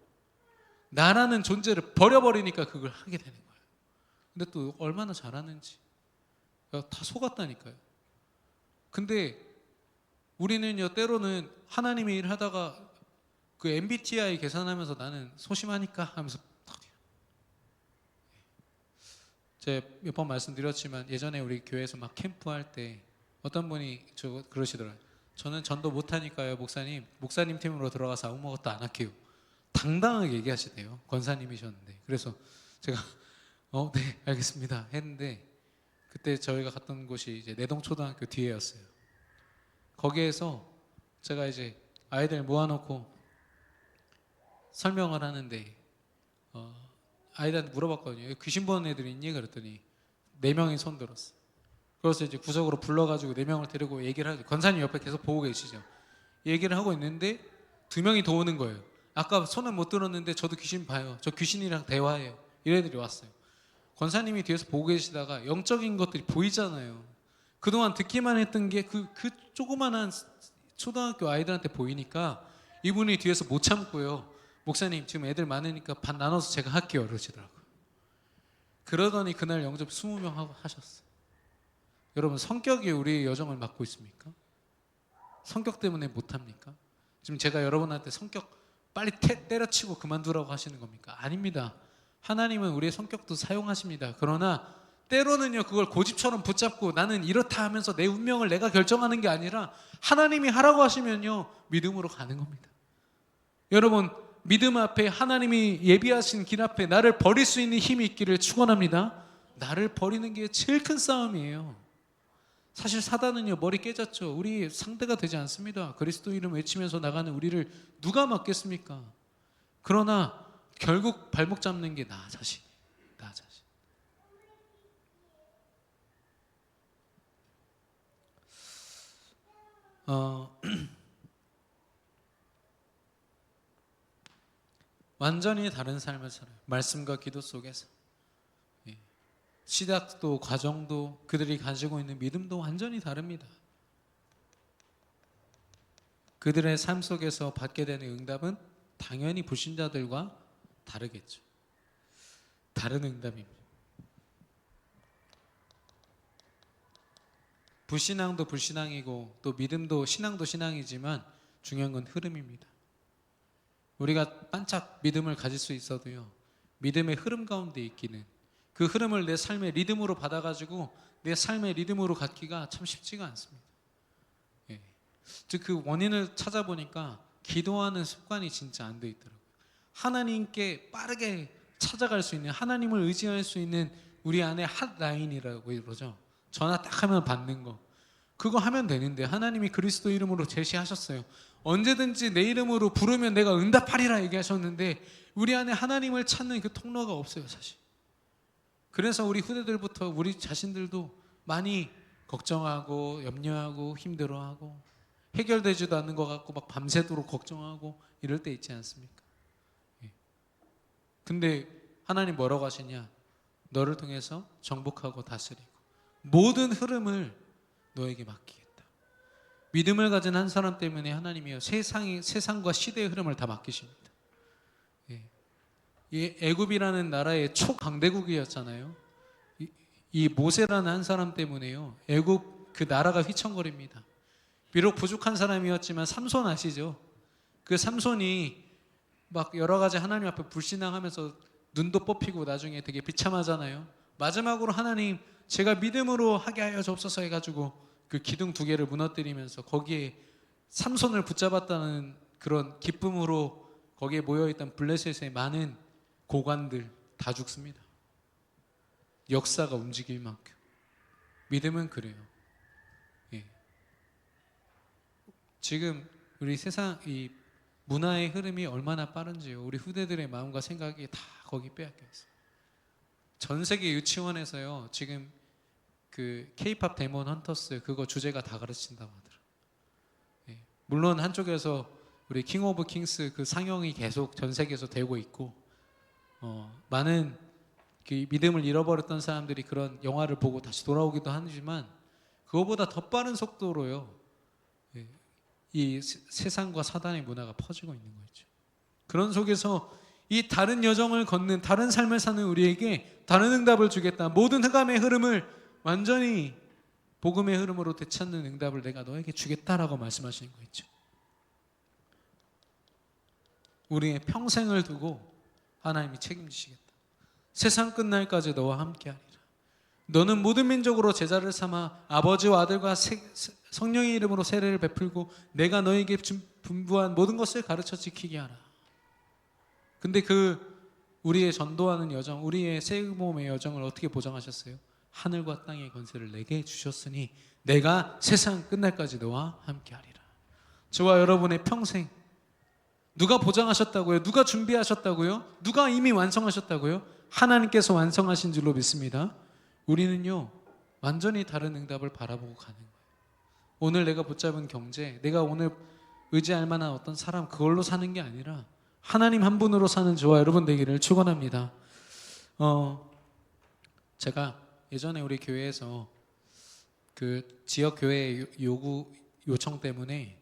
나라는 존재를 버려버리니까 그걸 하게 되는 거예요. 근데 또 얼마나 잘하는지 다 속았다니까요. 근데 우리는요 때로는 하나님의 일을 하다가 그 MBTI 계산하면서 나는 소심하니까 하면서 제가 몇 번 말씀드렸지만 예전에 우리 교회에서 막 캠프할 때 어떤 분이 그러시더라고요. 저는 전도 못하니까요 목사님 팀으로 들어가서 아무것도 안 할게요. 당당하게 얘기하시대요. 권사님이셨는데. 그래서 제가 네 알겠습니다 했는데 그때 저희가 갔던 곳이 이제 내동초등학교 뒤에였어요. 거기에서 제가 이제 아이들 모아놓고 설명을 하는데 아이들한테 물어봤거든요. 귀신 보는 애들 있니? 그랬더니 4명이 손 들었어. 그래서 이제 구석으로 불러가지고 4명을 데리고 얘기를 하죠. 권사님 옆에 계속 보고 계시죠. 얘기를 하고 있는데 2명이 더 오는 거예요. 아까 손은 못 들었는데 저도 귀신 봐요. 저 귀신이랑 대화해요. 이런 애들이 왔어요. 권사님이 뒤에서 보고 계시다가 영적인 것들이 보이잖아요. 그동안 듣기만 했던 게 그 조그만한 초등학교 아이들한테 보이니까 이분이 뒤에서 못 참고요. 목사님 지금 애들 많으니까 반 나눠서 제가 할게요 그러시더라고요. 그러더니 그날 영접 20명 하고 하셨어요. 여러분 성격이 우리의 여정을 막고 있습니까? 성격 때문에 못합니까? 지금 제가 여러분한테 성격 빨리 때려치고 그만두라고 하시는 겁니까? 아닙니다. 하나님은 우리의 성격도 사용하십니다. 그러나 때로는요 그걸 고집처럼 붙잡고 나는 이렇다 하면서 내 운명을 내가 결정하는 게 아니라 하나님이 하라고 하시면요 믿음으로 가는 겁니다. 여러분 믿음 앞에 하나님이 예비하신 길 앞에 나를 버릴 수 있는 힘이 있기를 축원합니다. 나를 버리는 게 제일 큰 싸움이에요. 사실 사단은요 머리 깨졌죠. 우리 상대가 되지 않습니다. 그리스도 이름 외치면서 나가는 우리를 누가 막겠습니까? 그러나 결국 발목 잡는 게 나 자신이에요. 나 자신. 완전히 다른 삶을 살아요. 말씀과 기도 속에서. 시작도 과정도 그들이 가지고 있는 믿음도 완전히 다릅니다. 그들의 삶 속에서 받게 되는 응답은 당연히 불신자들과 다르겠죠. 다른 응답입니다. 불신앙도 불신앙이고 또 믿음도 신앙도 신앙이지만 중요한 건 흐름입니다. 우리가 반짝 믿음을 가질 수 있어도요 믿음의 흐름 가운데 있기는 그 흐름을 내 삶의 리듬으로 받아가지고 내 삶의 리듬으로 갖기가 참 쉽지가 않습니다. 즉 그 원인을 찾아보니까 기도하는 습관이 진짜 안 돼 있더라고요. 하나님께 빠르게 찾아갈 수 있는 하나님을 의지할 수 있는 우리 안에 핫라인이라고 그러죠. 전화 딱 하면 받는 거. 그거 하면 되는데 하나님이 그리스도 이름으로 제시하셨어요. 언제든지 내 이름으로 부르면 내가 응답하리라 얘기하셨는데 우리 안에 하나님을 찾는 그 통로가 없어요, 사실. 그래서 우리 후대들부터 우리 자신들도 많이 걱정하고 염려하고 힘들어하고 해결되지도 않는 것 같고 막 밤새도록 걱정하고 이럴 때 있지 않습니까? 예. 근데 하나님 뭐라고 하시냐? 너를 통해서 정복하고 다스리고 모든 흐름을 너에게 맡기겠다. 믿음을 가진 한 사람 때문에 하나님이요 세상과 시대의 흐름을 다 맡기십니다. 예. 이 애굽이라는 나라의 초강대국이었잖아요. 이 모세라는 한 사람 때문에요 애굽 그 나라가 휘청거립니다. 비록 부족한 사람이었지만 삼손 아시죠? 그 삼손이 막 여러 가지 하나님 앞에 불신앙하면서 눈도 뽑히고 나중에 되게 비참하잖아요. 마지막으로 하나님 제가 믿음으로 하게 하여 주옵소서 해가지고 그 기둥 2개를 무너뜨리면서 거기에 삼손을 붙잡았다는 그런 기쁨으로 거기에 모여있던 블레셋의 많은 고관들 다 죽습니다. 역사가 움직일 만큼 믿음은 그래요. 예. 지금 우리 세상 이 문화의 흐름이 얼마나 빠른지요. 우리 후대들의 마음과 생각이 다 거기 빼앗겨 있어요. 전 세계 유치원에서요 지금 그 K-팝 데몬 헌터스 그거 주제가 다 가르친다고 하더라고요. 예. 물론 한쪽에서 우리 킹 오브 킹스 그 상영이 계속 전 세계에서 되고 있고 많은 그 믿음을 잃어버렸던 사람들이 그런 영화를 보고 다시 돌아오기도 하지만 그거보다 더 빠른 속도로요 이 세상과 사단의 문화가 퍼지고 있는 거죠. 그런 속에서 이 다른 여정을 걷는 다른 삶을 사는 우리에게 다른 응답을 주겠다. 모든 흑암의 흐름을 완전히 복음의 흐름으로 되찾는 응답을 내가 너에게 주겠다라고 말씀하시는 거 있죠. 우리의 평생을 두고 하나님이 책임지시겠다. 세상 끝날까지 너와 함께하리라. 너는 모든 민족으로 제자를 삼아 아버지와 아들과 성령의 이름으로 세례를 베풀고 내가 너에게 분부한 모든 것을 가르쳐 지키게 하라. 근데 그 우리의 전도하는 여정, 우리의 세금모험의 여정을 어떻게 보장하셨어요? 하늘과 땅의 권세를 내게 주셨으니 내가 세상 끝날까지 너와 함께하리라. 저와 여러분의 평생 누가 보장하셨다고요? 누가 준비하셨다고요? 누가 이미 완성하셨다고요? 하나님께서 완성하신 줄로 믿습니다. 우리는요 완전히 다른 응답을 바라보고 가는 거예요. 오늘 내가 붙잡은 경제, 내가 오늘 의지할 만한 어떤 사람, 그걸로 사는 게 아니라 하나님 한 분으로 사는 저와 여러분 되기를 축원합니다. 제가 예전에 우리 교회에서 그 지역 교회 요청 때문에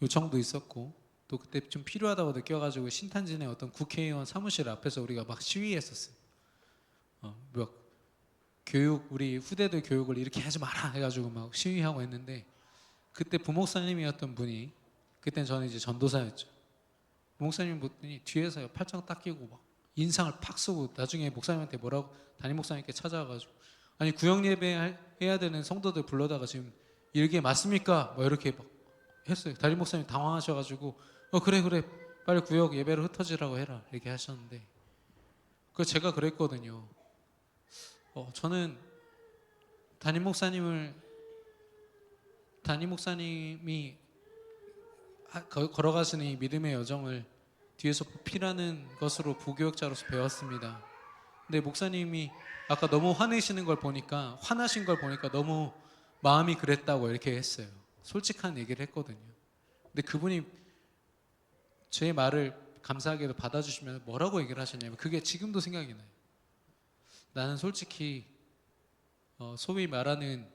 요청도 있었고 또 그때 좀 필요하다고 느껴가지고 신탄진의 어떤 국회의원 사무실 앞에서 우리가 막 시위했었어요. 막 교육, 우리 후대들 교육을 이렇게 하지 마라 해가지고 막 시위하고 했는데 그때 부목사님이었던 분이, 그때는 저는 이제 전도사였죠. 부목사님 분이 뒤에서 팔짱 딱 끼고 막 인상을 팍 쓰고 나중에 목사님한테 뭐라고, 담임 목사님께 찾아와가지고 아니 구역 예배 해야 되는 성도들 불러다가 지금 이게 맞습니까? 뭐 이렇게 막 했어요. 담임 목사님 당황하셔가지고 그래 빨리 구역 예배를 흩어지라고 해라 이렇게 하셨는데 그 제가 그랬거든요. 저는 담임 목사님이 걸어가시는 이 믿음의 여정을 뒤에서 보필하는 것으로 부교역자로서 배웠습니다. 근데 목사님이 아까 너무 화내신 걸 보니까 너무 마음이 그랬다고 이렇게 했어요. 솔직한 얘기를 했거든요. 근데 그분이 제 말을 감사하게도 받아주시면 뭐라고 얘기를 하셨냐면 그게 지금도 생각이 나요. 나는 솔직히 소위 말하는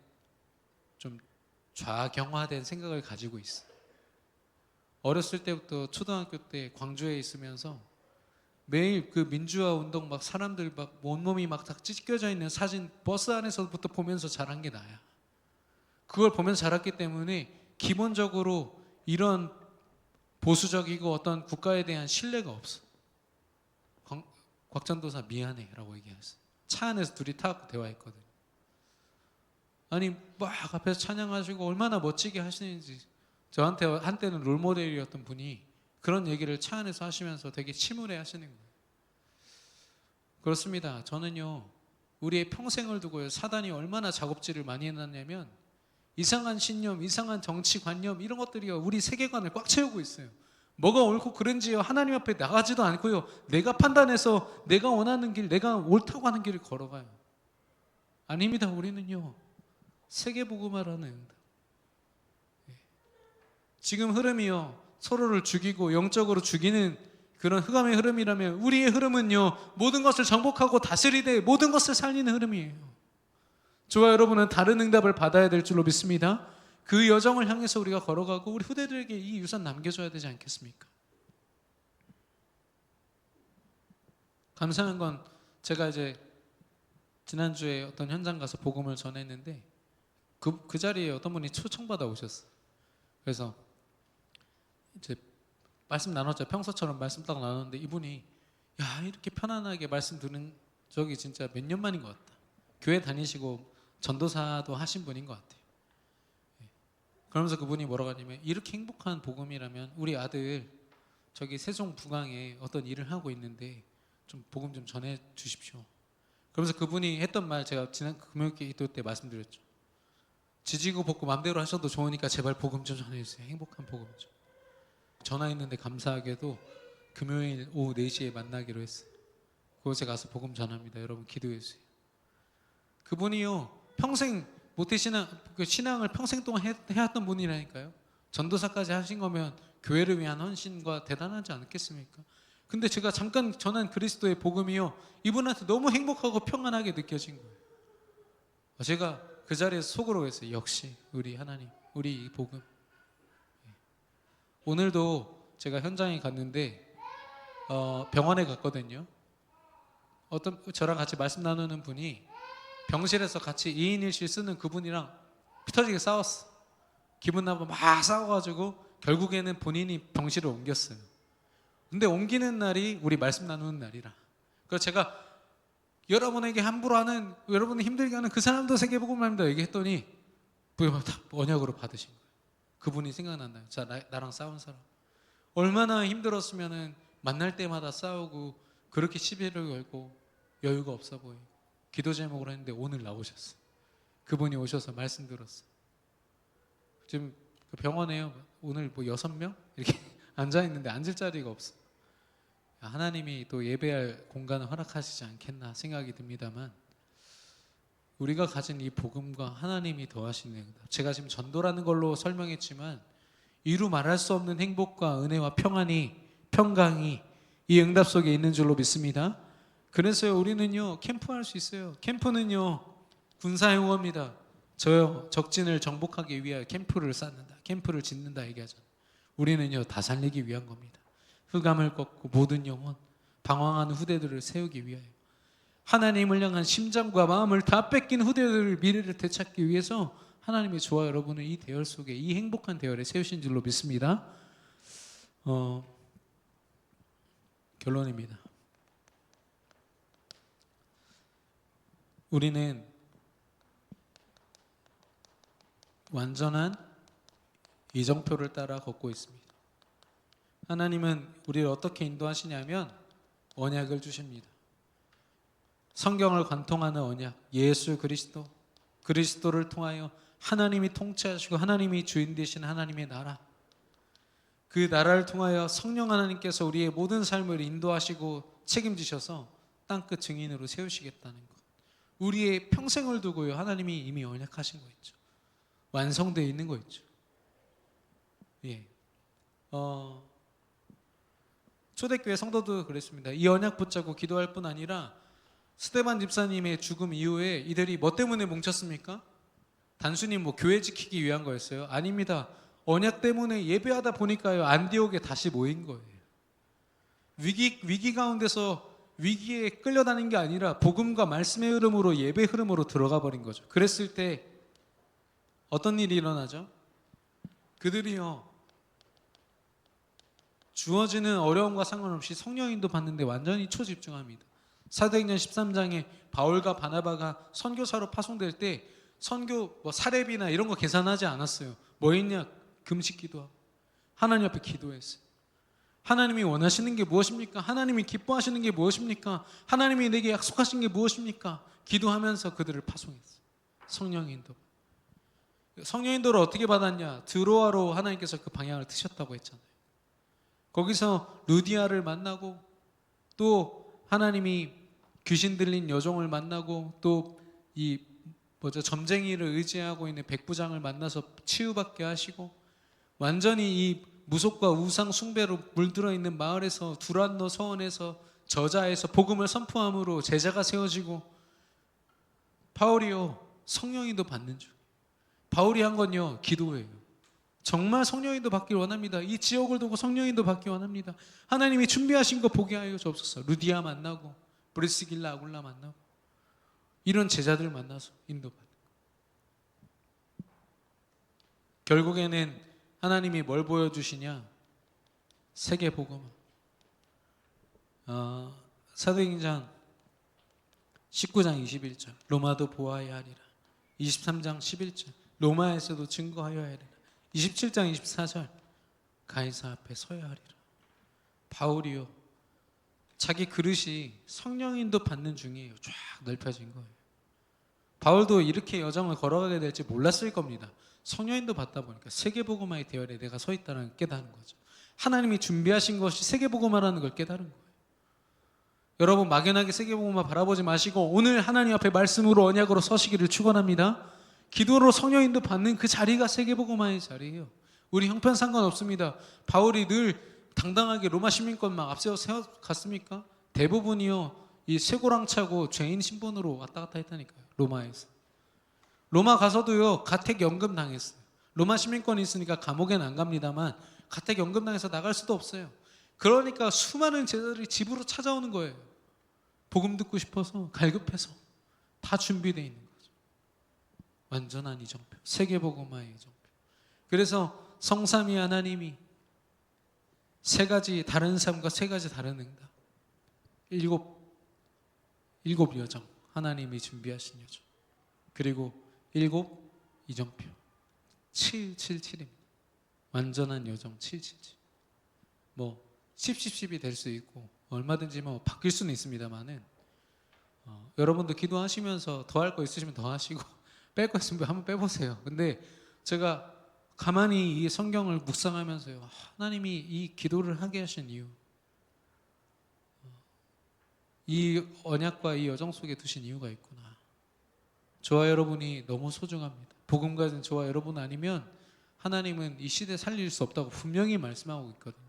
좀 좌경화된 생각을 가지고 있어. 어렸을 때부터 초등학교 때 광주에 있으면서 매일 그 민주화 운동 막 사람들 막 온몸이 막 다 찢겨져 있는 사진 버스 안에서부터 보면서 자란 게 나야. 그걸 보면서 자랐기 때문에 기본적으로 이런 보수적이고 어떤 국가에 대한 신뢰가 없어. 곽전도사 미안해 라고 얘기했어. 차 안에서 둘이 타고 대화했거든. 아니 막 앞에서 찬양하시고 얼마나 멋지게 하시는지, 저한테 한때는 롤모델이었던 분이 그런 얘기를 차 안에서 하시면서 되게 침울해 하시는 거예요. 그렇습니다. 저는요 우리의 평생을 두고요 사단이 얼마나 작업질을 많이 해놨냐면 이상한 신념, 이상한 정치관념 이런 것들이요 우리 세계관을 꽉 채우고 있어요. 뭐가 옳고 그른지요 하나님 앞에 나가지도 않고요 내가 판단해서 내가 원하는 길, 내가 옳다고 하는 길을 걸어가요. 아닙니다. 우리는요 세계복음화라는 지금 흐름이요 서로를 죽이고 영적으로 죽이는 그런 흑암의 흐름이라면 우리의 흐름은요 모든 것을 정복하고 다스리되 모든 것을 살리는 흐름이에요. 저와 여러분은 다른 응답을 받아야 될 줄로 믿습니다. 그 여정을 향해서 우리가 걸어가고 우리 후대들에게 이 유산 남겨줘야 되지 않겠습니까? 감사한 건 제가 이제 지난주에 어떤 현장 가서 복음을 전했는데 그 자리에 어떤 분이 초청받아 오셨어요. 그래서 이제 말씀 나눴죠. 평소처럼 말씀 딱 나눴는데 이분이 야 이렇게 편안하게 말씀 들은 적이 진짜 몇 년 만인 것 같다. 교회 다니시고 전도사도 하신 분인 것 같아요. 그러면서 그분이 뭐라고 하냐면 이렇게 행복한 복음이라면 우리 아들 저기 세종 부강에 어떤 일을 하고 있는데 좀 복음 좀 전해 주십시오. 그러면서 그분이 했던 말 제가 지난 금요일 기도 때 말씀드렸죠. 지지고 볶고 맘대로 하셔도 좋으니까 제발 복음 좀 전해주세요. 행복한 복음 좀. 전화했는데 감사하게도 금요일 오후 4시에 만나기로 했어요. 그곳에 가서 복음 전합니다. 여러분 기도해 주세요. 그분이요 평생 신앙을 평생 동안 해왔던 분이라니까요. 전도사까지 하신 거면 교회를 위한 헌신과 대단하지 않겠습니까? 근데 제가 잠깐 전한 그리스도의 복음이요 이분한테 너무 행복하고 평안하게 느껴진 거예요. 제가 그 자리에서 속으로 했어요. 역시 우리 하나님, 우리 이 복음. 오늘도 제가 현장에 갔는데 병원에 갔거든요. 어떤 저랑 같이 말씀 나누는 분이 병실에서 같이 2인 1실 쓰는 그분이랑 피터지게 싸웠어. 기분 나빠 막 싸워가지고 결국에는 본인이 병실을 옮겼어요. 근데 옮기는 날이 우리 말씀 나누는 날이라. 그래서 제가 여러분에게 함부로 하는, 여러분이 힘들게 하는 그 사람도 세계복음합니다 얘기했더니 다 언약으로 받으신 거예요. 그분이 생각난다. 자, 나랑 싸운 사람 얼마나 힘들었으면은 만날 때마다 싸우고 그렇게 시비를 걸고 여유가 없어 보여요. 기도 제목으로 했는데 오늘 나오셨어요. 그분이 오셔서 말씀 들었어요. 지금 그 병원에요. 오늘 뭐 6명 이렇게 앉아 있는데 앉을 자리가 없어. 하나님이 또 예배할 공간을 허락하시지 않겠나 생각이 듭니다만 우리가 가진 이 복음과 하나님이 더하시는 응답. 제가 지금 전도라는 걸로 설명했지만 이루 말할 수 없는 행복과 은혜와 평강이 이 응답 속에 있는 줄로 믿습니다. 그래서 우리는요 캠프할 수 있어요. 캠프는요 군사용어입니다. 저요 적진을 정복하기 위하여 캠프를 쌓는다, 캠프를 짓는다 얘기하잖아요. 우리는요 다 살리기 위한 겁니다. 흑암을 꺾고 모든 영혼, 방황하는 후대들을 세우기 위하여 하나님을 향한 심장과 마음을 다 뺏긴 후대들의 미래를 되찾기 위해서 하나님의 저와 여러분을 이 대열 속에 이 행복한 대열에 세우신 줄로 믿습니다. 결론입니다. 우리는 완전한 이정표를 따라 걷고 있습니다. 하나님은 우리를 어떻게 인도하시냐면 언약을 주십니다. 성경을 관통하는 언약, 예수 그리스도를 통하여 하나님이 통치하시고 하나님이 주인 되신 하나님의 나라, 그 나라를 통하여 성령 하나님께서 우리의 모든 삶을 인도하시고 책임지셔서 땅끝 증인으로 세우시겠다는 것. 우리의 평생을 두고요 하나님이 이미 언약하신 거 있죠. 완성되어 있는 거 있죠. 예. 초대교회 성도도 그랬습니다. 이 언약 붙잡고 기도할 뿐 아니라 스데반 집사님의 죽음 이후에 이들이 뭐 때문에 뭉쳤습니까? 단순히 뭐 교회 지키기 위한 거였어요? 아닙니다. 언약 때문에 예배하다 보니까요 안디옥에 다시 모인 거예요. 위기 가운데서 위기에 끌려다닌 게 아니라 복음과 말씀의 흐름으로 예배 흐름으로 들어가 버린 거죠. 그랬을 때 어떤 일이 일어나죠? 그들이요 주어지는 어려움과 상관없이 성령인도 받는데 완전히 초집중합니다. 사도행전 13장에 바울과 바나바가 선교사로 파송될 때 선교 사례비나 이런 거 계산하지 않았어요. 뭐 했냐? 금식 기도하고 하나님 앞에 기도했어요. 하나님이 원하시는 게 무엇입니까? 하나님이 기뻐하시는 게 무엇입니까? 하나님이 내게 약속하신 게 무엇입니까? 기도하면서 그들을 파송했어요. 성령의 인도. 성령 인도를 어떻게 받았냐? 드로아로 하나님께서 그 방향을 트셨다고 했잖아요. 거기서 루디아를 만나고 또 하나님이 귀신 들린 여종을 만나고 또 이 점쟁이를 의지하고 있는 백부장을 만나서 치유받게 하시고 완전히 이 무속과 우상 숭배로 물들어 있는 마을에서 두란노 서원에서 저자에서 복음을 선포함으로 제자가 세워지고 바울이요 성령인도 받는 중. 바울이 한 건요 기도예요. 정말 성령인도 받길 원합니다. 이 지역을 두고 성령인도 받기 원합니다. 하나님이 준비하신 거 보게 하여 주옵소서. 루디아 만나고 브리스길라 아굴라 만나고 이런 제자들 만나서 인도받는. 결국에는 하나님이 뭘 보여주시냐? 세계복음. 사도행전 19장 21절 로마도 보아야 하리라. 23장 11절 로마에서도 증거하여야 하리라. 27장 24절 가이사 앞에 서야 하리라. 바울이요 자기 그릇이 성령인도 받는 중이에요. 쫙 넓혀진 거예요. 바울도 이렇게 여정을 걸어가게 될지 몰랐을 겁니다. 성령인도 받다 보니까 세계복음화의 대열에 내가 서 있다는 걸 깨달은 거죠. 하나님이 준비하신 것이 세계복음화라는 걸 깨달은 거예요. 여러분 막연하게 세계복음화 바라보지 마시고 오늘 하나님 앞에 말씀으로 언약으로 서시기를 축원합니다. 기도로 성령인도 받는 그 자리가 세계복음화의 자리예요. 우리 형편 상관없습니다. 바울이 늘 당당하게 로마 시민권 막 앞세워 갔습니까? 대부분이요 이 쇠고랑차고 죄인 신분으로 왔다 갔다 했다니까요. 로마에서. 로마 가서도요 가택연금 당했어요. 로마 시민권이 있으니까 감옥엔 안 갑니다만 가택연금 당해서 나갈 수도 없어요. 그러니까 수많은 제자들이 집으로 찾아오는 거예요. 복음 듣고 싶어서 갈급해서 다 준비되어 있는 거죠. 완전한 이정표, 세계복음화의 이정표. 그래서 성삼위 하나님이 세 가지 다른 삶과 세 가지 다른 응답, 일곱 여정, 하나님이 준비하신 여정, 그리고 일곱 이정표 777입니다. 완전한 여정 777. 뭐 10이 될 수 있고 얼마든지 뭐 바뀔 수는 있습니다만은 여러분도 기도하시면서 더 할 거 있으시면 더 하시고 뺄 거 있으면 한번 빼보세요. 근데 제가 가만히 이 성경을 묵상하면서요 하나님이 이 기도를 하게 하신 이유, 이 언약과 이 여정 속에 두신 이유가 있구나. 저와 여러분이 너무 소중합니다. 복음 가진 저와 여러분 아니면 하나님은 이 시대 살릴 수 없다고 분명히 말씀하고 있거든요.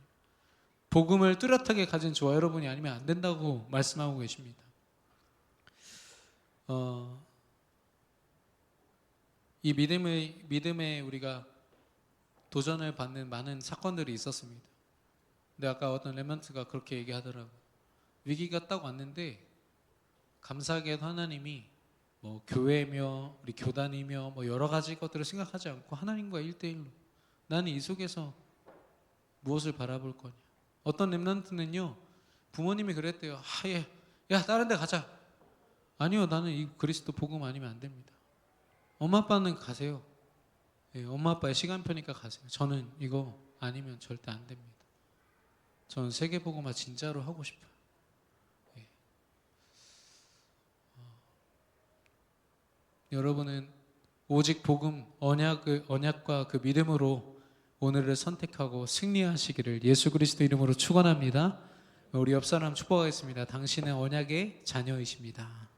복음을 뚜렷하게 가진 저와 여러분이 아니면 안 된다고 말씀하고 계십니다. 이 믿음에 우리가 도전을 받는 많은 사건들이 있었습니다. 근데 아까 어떤 렘넌트가 그렇게 얘기하더라고요. 위기가 딱 왔는데 감사하게도 하나님이 뭐 교회며 우리 교단이며 뭐 여러 가지 것들을 생각하지 않고 하나님과 1대1로 나는 이 속에서 무엇을 바라볼 거냐. 어떤 렘넌트는요 부모님이 그랬대요. 야 다른 데 가자. 아니요 나는 이 그리스도 복음 아니면 안 됩니다. 엄마 아빠는 가세요. 엄마 아빠의 시간표니까 가세요. 저는 이거 아니면 절대 안 됩니다. 저는 세계복음화 진짜로 하고 싶어요. 여러분은 오직 복음 언약과 그 믿음으로 오늘을 선택하고 승리하시기를 예수 그리스도 이름으로 축원합니다. 우리 옆 사람 축복하겠습니다. 당신은 언약의 자녀이십니다.